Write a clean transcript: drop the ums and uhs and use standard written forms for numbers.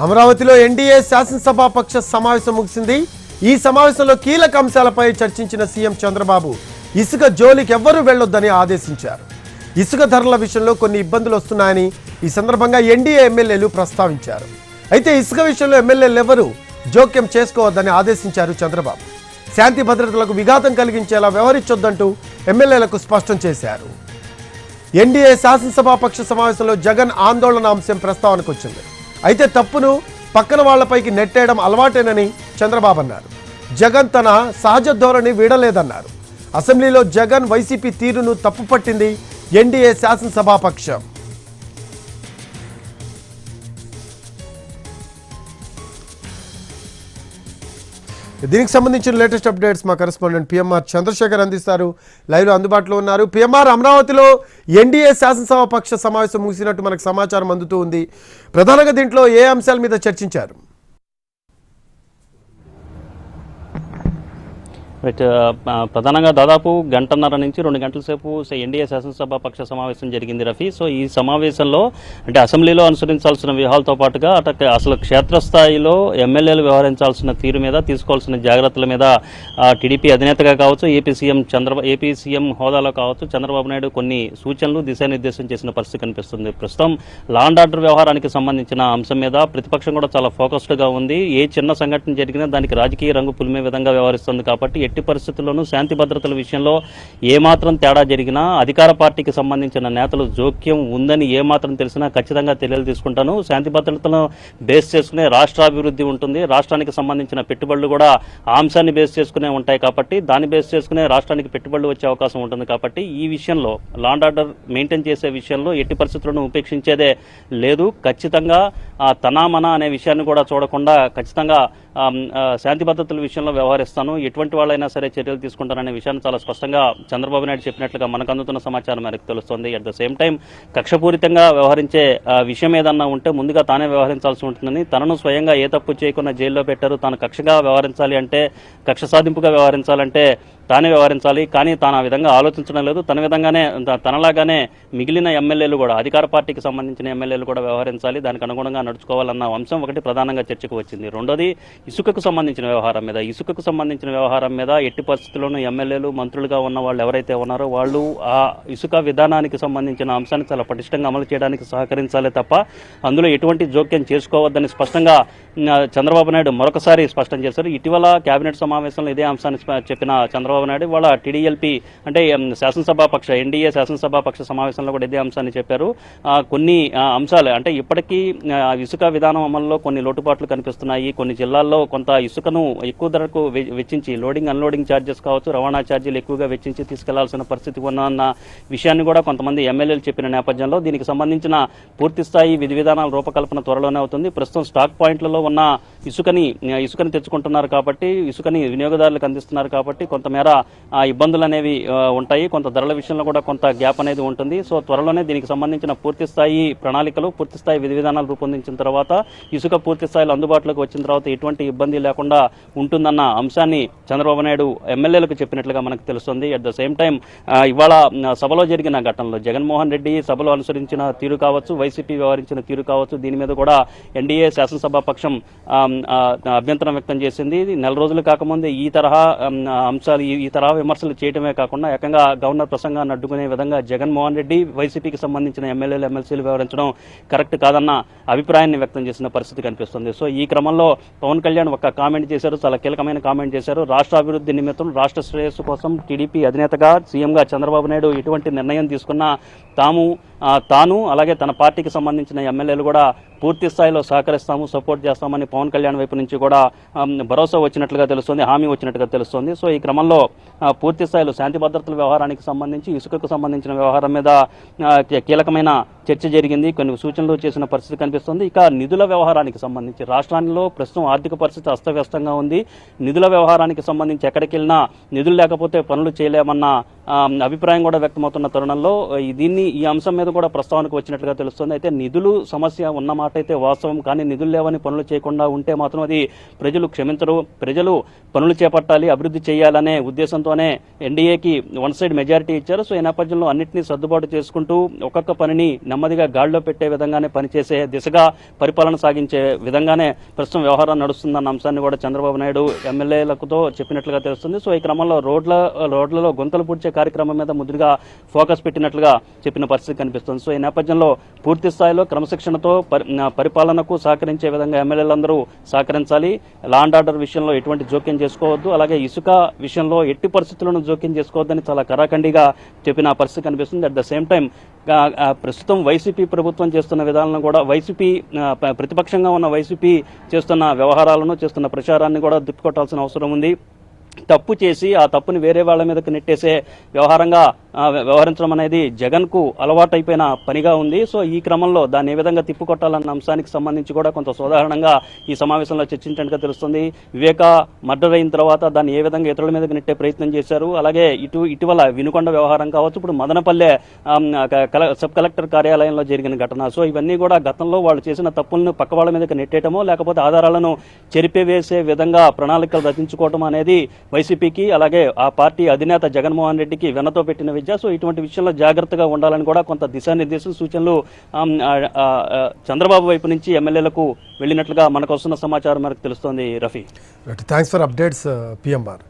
అమరావతిలో ఎన్డీఏ శాసనసభాపక్ష సమావేశం ముగిసింది. ఈ సమావేశంలో కీలక అంశాలపై చర్చించిన సీఎం చంద్రబాబు ఇసుక జోలికి ఎవ్వరూ వెళ్లొద్దని ఆదేశించారు. ఇసుక ధరల విషయంలో కొన్ని ఇబ్బందులు వస్తున్నాయని ఈ సందర్భంగా ఎన్డీఏ ఎమ్మెల్యేలు ప్రస్తావించారు. అయితే ఇసుక విషయంలో ఎమ్మెల్యేలు ఎవరూ జోక్యం చేసుకోవద్దని ఆదేశించారు చంద్రబాబు. శాంతి భద్రతలకు విఘాతం కలిగించేలా వ్యవహరించొద్దంటూ ఎమ్మెల్యేలకు స్పష్టం చేశారు. ఎన్డీఏ శాసనసభాపక్ష సమావేశంలో జగన్ ఆందోళన అంశం ప్రస్తావనకు వచ్చింది. అయితే తప్పును పక్కన వాళ్లపైకి నెట్టేయడం అలవాటేనని చంద్రబాబు అన్నారు. జగన్ తన సహజ ధోరణి వీడలేదన్నారు. అసెంబ్లీలో జగన్ వైసీపీ తీరును తప్పుపట్టింది ఎన్డీఏ శాసనసభాపక్షం. దీనికి సంబంధించిన లేటెస్ట్ అప్డేట్స్ మా కరెస్పాండెంట్ పిఎంఆర్ చంద్రశేఖర్ అందిస్తారు. లైవ్లో అందుబాటులో ఉన్నారు. పిఎంఆర్, అమరావతిలో ఎన్డీఏ శాసనసభాపక్ష సమావేశం ముగిసినట్టు మనకు సమాచారం అందుతూ ఉంది. ప్రధానంగా దీంట్లో ఏ అంశాల మీద చర్చించారు? ప్రధానంగా దాదాపు గంటన్నర నుంచి 2 గంటల సేపు ఎన్డీఏ శాసనసభ పక్ష సమావేశం జరిగింది రఫీ. సో ఈ సమావేశంలో అంటే అసెంబ్లీలో అనుసరించాల్సిన వ్యూహాలతో పాటుగా అసలు క్షేత్రస్థాయిలో ఎమ్మెల్యేలు వ్యవహరించాల్సిన తీరు మీద, తీసుకోవాల్సిన జాగ్రత్తల మీద టీడీపీ అధినేతగా కావచ్చు, ఏపీ సీఎం హోదాలో కావచ్చు చంద్రబాబు నాయుడు కొన్ని సూచనలు, దిశానిర్దేశం చేసిన పరిస్థితి కనిపిస్తుంది. ప్రస్తుతం లా అండ్ ఆర్డర్ వ్యవహారానికి సంబంధించిన అంశం మీద ప్రతిపక్షం కూడా చాలా ఫోకస్డ్గా ఉంది. ఏ చిన్న సంఘటన జరిగినా దానికి రాజకీయ రంగు పులిమే విధంగా వ్యవహరిస్తుంది. కాబట్టి ఎట్టి పరిస్థితుల్లోనూ శాంతి భద్రతల విషయంలో ఏమాత్రం తేడా జరిగినా అధికార పార్టీకి సంబంధించిన నేతలు జోక్యం ఉందని ఏమాత్రం తెలిసినా ఖచ్చితంగా చర్యలు తీసుకుంటాను. శాంతి భద్రతలను బేస్ చేసుకునే రాష్ట్రాభివృద్ధి ఉంటుంది. రాష్ట్రానికి సంబంధించిన పెట్టుబడులు కూడా ఆ అంశాన్ని బేస్ చేసుకునే ఉంటాయి. కాబట్టి దాన్ని బేస్ చేసుకునే రాష్ట్రానికి పెట్టుబడులు వచ్చే అవకాశం ఉంటుంది. కాబట్టి ఈ విషయంలో లా అండ్ ఆర్డర్ మెయింటైన్ చేసే విషయంలో ఎట్టి పరిస్థితులను ఉపేక్షించేదే లేదు. ఖచ్చితంగా తనా మన అనే విషయాన్ని కూడా చూడకుండా ఖచ్చితంగా శాంతి భద్రతల విషయంలో వ్యవహరిస్తాను, ఎటువంటి వాళ్ళైనా సరే చర్యలు తీసుకుంటాననే విషయాన్ని చాలా స్పష్టంగా చంద్రబాబు నాయుడు చెప్పినట్లుగా మనకు అందుతున్న సమాచారం మేరకు తెలుస్తోంది. అట్ ద సేమ్ టైం కక్షపూరితంగా వ్యవహరించే విషయం ఏదన్నా ఉంటే ముందుగా తానే వ్యవహరించాల్సి ఉంటుందని, తనను స్వయంగా ఏ తప్పు చేయకుండా జైల్లో పెట్టారు, తాను కక్షగా వ్యవహరించాలి అంటే, కక్ష సాధింపుగా వ్యవహరించాలంటే తానే వ్యవహరించాలి. కానీ తాను ఆ విధంగా ఆలోచించడం లేదు. తనలాగానే మిగిలిన ఎమ్మెల్యేలు కూడా, అధికార పార్టీకి సంబంధించిన ఎమ్మెల్యేలు కూడా వ్యవహరించాలి, దానికి అనుగుణంగా నడుచుకోవాలన్న అంశం ఒకటి ప్రధానంగా చర్చకు వచ్చింది. రెండోది ఇసుకకు సంబంధించిన వ్యవహారం మీద ఎట్టి పరిస్థితుల్లోనూ ఎమ్మెల్యేలు, మంత్రులుగా ఉన్న వాళ్ళు ఎవరైతే ఉన్నారో వాళ్ళు ఆ ఇసుక విధానానికి సంబంధించిన అంశాన్ని చాలా పటిష్టంగా అమలు చేయడానికి సహకరించాలి తప్ప అందులో ఎటువంటి జోక్యం చేసుకోవద్దని స్పష్టంగా చంద్రబాబు నాయుడు మరొకసారి స్పష్టం చేశారు. ఇటీవల కేబినెట్ సమావేశంలో ఇదే అంశాన్ని చెప్పిన చంద్రబాబు నాయుడు వాళ్ళ టీడీఎల్పీ అంటే ఎన్డీఏ శాసనసభాపక్ష సమావేశంలో కూడా ఇదే అంశాన్ని చెప్పారు. కొన్ని అంశాలు అంటే ఇప్పటికీ ఇసుక విధానం అమల్లో కొన్ని లోటుపాట్లు కనిపిస్తున్నాయి. కొన్ని జిల్లాల్లో కొంత ఇసుకను ఎక్కువ ధరకు వెచ్చించి లోడింగ్ అన్లోడింగ్ ఛార్జెస్ కావచ్చు, రవాణా ఛార్జీలు ఎక్కువగా వెచ్చించి తీసుకెళ్లాల్సిన పరిస్థితి ఉన్న విషయాన్ని కూడా కొంతమంది ఎమ్మెల్యేలు చెప్పిన నేపథ్యంలో దీనికి సంబంధించిన పూర్తి స్థాయి విధి విధానాల రూపకల్పన త్వరలోనే అవుతుంది. ప్రస్తుతం స్టాక్ పాయింట్లలో ఉన్న ఇసుకని తెచ్చుకుంటున్నారు కాబట్టి, ఇసుకని వినియోగదారులకు అందిస్తున్నారు కాబట్టి కొంతమేర ఇబ్బందులు అనేవి ఉంటాయి. కొంత ధరల విషయంలో కూడా కొంత గ్యాప్ అనేది ఉంటుంది. సో త్వరలోనే దీనికి సంబంధించిన పూర్తి స్థాయి ప్రణాళికలు, పూర్తి స్థాయి విధి విధానాలు రూపొందించిన తర్వాత, ఇసుక పూర్తి స్థాయిలో అందుబాటులోకి వచ్చిన తర్వాత ఎటువంటి ఇబ్బంది లేకుండా ఉంటుందన్న అంశాన్ని చంద్రబాబు నాయుడు ఎమ్మెల్యేలకు చెప్పినట్లుగా మనకు తెలుస్తుంది. అట్ ద సేమ్ టైం ఇవాళ సభలో జరిగిన ఘటనలో జగన్మోహన్ రెడ్డి సభలో అనుసరించిన తీరు కావచ్చు, వైసీపీ వ్యవహరించిన తీరు కావచ్చు, దీని మీద కూడా ఎన్డీఏ శాసనసభాపక్షం అభ్యంతరం వ్యక్తం చేసింది. నెల రోజులు కాకముందే ఈ తరహా అంశాలు, ఈ తరహా విమర్శలు చేయడమే కాకుండా ఏకంగా గవర్నర్ ప్రసంగాన్ని అడ్డుకునే విధంగా జగన్మోహన్ రెడ్డి, వైసీపీకి సంబంధించిన ఎమ్మెల్యేలు, ఎమ్మెల్సీలు వ్యవహరించడం కరెక్ట్ కాదన్న అభిప్రాయాన్ని వ్యక్తం చేసిన పరిస్థితి కనిపిస్తుంది. సో ఈ క్రమంలో పవన్ కళ్యాణ్ ఒక కామెంట్ చేశారు, చాలా కీలకమైన కామెంట్ చేశారు. రాష్ట్ర అభివృద్ధి నిమిత్తం, రాష్ట్ర శ్రేయస్సు కోసం టీడీపీ అధినేతగా, సీఎంగా చంద్రబాబు నాయుడు ఎటువంటి నిర్ణయం తీసుకున్నా తాను అలాగే తన పార్టీకి సంబంధించిన ఎమ్మెల్యేలు కూడా పూర్తి స్థాయిలో సహకరిస్తాము, సపోర్ట్ చేస్తామని పవన్ కళ్యాణ్ వైపు నుంచి కూడా భరోసా వచ్చినట్లుగా తెలుస్తుంది, హామీ వచ్చినట్టుగా తెలుస్తుంది. సో ఈ క్రమంలో పూర్తి స్థాయిలో శాంతి భద్రతల వ్యవహారానికి సంబంధించి, ఇసుకకు సంబంధించిన వ్యవహారం మీద కీలకమైన చర్చ జరిగింది. కొన్ని సూచనలు చేసిన పరిస్థితి కనిపిస్తుంది. ఇక నిధుల వ్యవహారానికి సంబంధించి రాష్ట్రాల్లో ప్రస్తుతం ఆర్థిక పరిస్థితి అస్తవ్యస్తంగా ఉంది. నిధుల వ్యవహారానికి సంబంధించి ఎక్కడికి వెళ్ళినా నిధులు లేకపోతే పనులు చేయలేమన్న అభిప్రాయం కూడా వ్యక్తమవుతున్న తరుణంలో ఈ అంశం మీద అన్నది కూడా ప్రస్తావనకు వచ్చినట్లుగా తెలుస్తుంది. అయితే నిధులు సమస్య ఉన్న మాట అయితే వాస్తవం, కానీ నిధులు లేవని పనులు చేయకుండా ఉంటే మాత్రం అది ప్రజలు క్షమించరు. ప్రజలు పనులు చేపట్టాలి, అభివృద్ధి చేయాలనే ఉద్దేశంతోనే ఎన్డీఏకి వన్ సైడ్ మెజారిటీ ఇచ్చారు. సో ఈ నేపథ్యంలో అన్నింటినీ సర్దుబాటు చేసుకుంటూ ఒక్కొక్క పనిని నెమ్మదిగా గాడిలో పెట్టే విధంగానే పనిచేసే దిశగా పరిపాలన సాగించే విధంగానే ప్రస్తుతం వ్యవహారం నడుస్తుందన్న అంశాన్ని కూడా చంద్రబాబు నాయుడు ఎమ్మెల్యేలతో చెప్పినట్లుగా తెలుస్తుంది. సో ఈ క్రమంలో రోడ్లలో గుంతలు పూడ్చే కార్యక్రమం మీద ముద్దుగా ఫోకస్ పెట్టినట్లుగా చెప్పిన పరిస్థితి కనిపిస్తుంది. సో ఈ నేపథ్యంలో పూర్తి స్థాయిలో క్రమశిక్షణతో పరిపాలనకు సహకరించే విధంగా ఎమ్మెల్యేలందరూ సహకరించాలి. లా అండ్ ఆర్డర్ విషయంలో ఎటువంటి జోక్యం చేసుకోవద్దు, అలాగే ఇసుక విషయంలో ఎట్టి పరిస్థితులను జోక్యం చేసుకోవద్దని చాలా కరాఖండిగా చెప్పిన పరిస్థితి కనిపిస్తుంది. అట్ ద సేమ్ టైం ప్రస్తుతం వైసీపీ ప్రభుత్వం చేస్తున్న విధానాలను కూడా ప్రతిపక్షంగా ఉన్న వైసీపీ చేస్తున్న వ్యవహారాలను చేస్తున్న ప్రచారాన్ని కూడా దుప్పుకొట్టాల్సిన అవసరం ఉంది. తప్పు చేసి ఆ తప్పుని వేరే వాళ్ళ మీదకి నెట్టేసే వ్యవహారంగా వ్యవహరించడం అనేది జగన్కు అలవాటైపోయిన పనిగా ఉంది. సో ఈ క్రమంలో దాన్ని ఏ విధంగా తిప్పుకొట్టాలన్న అంశానికి సంబంధించి కూడా కొంత సాధారణంగా ఈ సమావేశంలో చర్చించినట్టుగా తెలుస్తుంది. వివేక మర్డర్ అయిన తర్వాత దాన్ని ఏ విధంగా ఇతరుల మీదకి నెట్టే ప్రయత్నం చేశారు, అలాగే ఇటీవల వినుకొండ వ్యవహారం కావచ్చు, ఇప్పుడు మదనపల్లె సబ్ కలెక్టర్ కార్యాలయంలో జరిగిన ఘటన. సో ఇవన్నీ కూడా గతంలో వాళ్ళు చేసిన తప్పులను పక్క వాళ్ళ మీదకి నెట్టేయటమో లేకపోతే ఆధారాలను చెరిపివేసే విధంగా ప్రణాళికలు రచించుకోవటం అనేది వైసీపీకి అలాగే ఆ పార్టీ అధినేత జగన్మోహన్ రెడ్డికి వెనతో పెట్టిన విద్య. సో ఇటువంటి విషయంలో జాగ్రత్తగా ఉండాలని కూడా కొంత దిశానిర్దేశం సూచనలు చంద్రబాబు వైపు నుంచి ఎమ్మెల్యేలకు వెళ్ళినట్లుగా మనకు వస్తున్న సమాచారం మనకు తెలుస్తోంది. Rafi, thanks for updates PMR.